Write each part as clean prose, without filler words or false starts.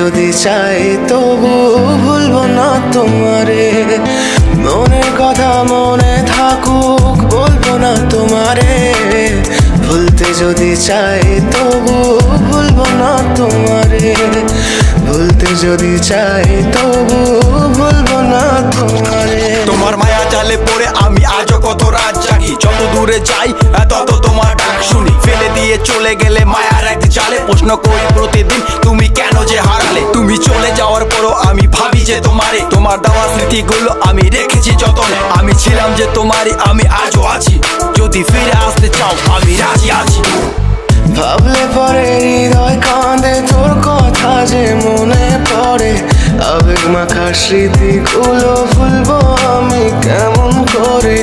যদি চাই তবু ভুলবো না তোমারে। মনের কথা মনে থাকুক বলবো না তোমারে। ভুলতে যদি চাই তবু ভুলবো না তোমারে। ভুলতে যদি চাই তবু ভুলবো না তোমারে। তোমার মায়া জালে পড়ে আমি আজও কত রাত জাগি। যত দূরে যাই তত তোমার ডাক শুনি। ফেলে দিয়ে চলে গেলে মায়ার এক জালে প্রশ্ন করি প্রতিদিন তুমি কেন যে হারালে। তুমি চলে যাওয়ার পরও আমি ভাবি যে তোমারে। তোমার দেওয়া স্মৃতিগুলো আমি রেখেছি যতনে। আমি ছিলাম যে তোমারই, আমি আজও আছি। যদি ফিরে আসতে চাও আমি রাজি আছি। ভাবলে পরে হৃদয় কাঁদে, তোর কথা যে মনে পড়ে। আবেগ মাখা স্মৃতিগুলো ভুলবো আমি কেমন করে।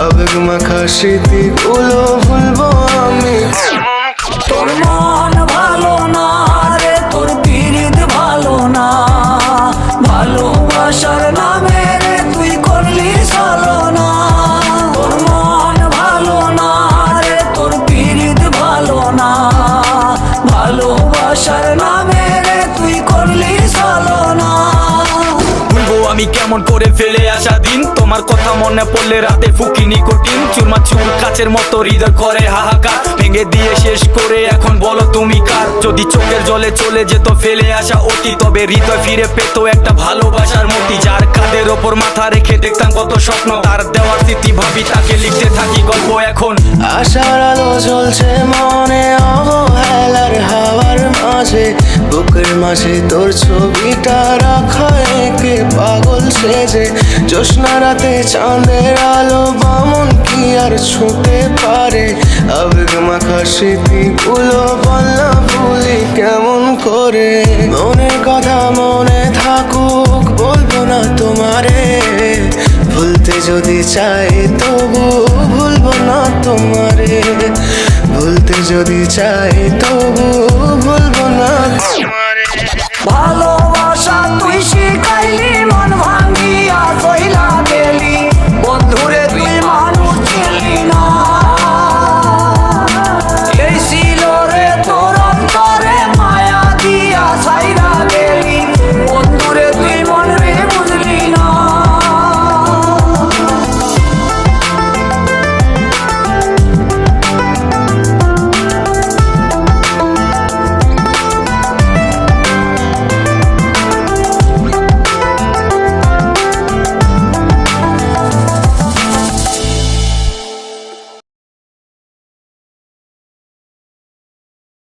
আবেগ মাখা স্মৃতিগুলো ভুলবো আমি। তোর মন ভালো না রে, তোর পিরিত ভালো না। ভালোবাসার নামে রে তুই করলি ছলনা। তোর মন ভালো না রে, তোর পিরিত ভালো না। ভালোবাসার নামে রে তুই করলি ছলনা। ভুলবো আমি কেমন করে ফেলে আসা দিন। তোমার কথা মনে পড়লে রাতে ফুকি নিকোটিন। চুরমা চুর কাচের মতো হৃদয় করে হাহাকার। ভেঙে দিয়ে শেষ করে এখন বলো তুমি কার। যদি চোখের জলে চলে যেত ফেলে আসা অতি, তবে হৃদয় ফিরে পেত একটা ভালোবাসার মতি। যার কাঁধের ওপর মাথা রেখে দেখতাম কত স্বপ্ন, তার দেওয়া স্মৃতি ভাবি তাকে লিখতে থাকি গল্প এখন। আশার আলো জ্বলছে মনে অবহেলার হাওয়ার মাঝে। বুকের মাঝে তোর ছবিটা রাখা একে পাগল সেজে। জ্যোৎস্না রাতে চাঁদের আলো বামন কি আর ছুঁতে পারে। আবেগ মাখা স্মৃতিগুলো বলনা ভুলি কেমন করে। মনের কথা মনে থাকুক বলবো না তোমারে। ভুলতে যদি চাই তবু ভুলবো না তোমারে। ভুলতে যদি চাই তবু ভুলবো না তোমারে। ভালো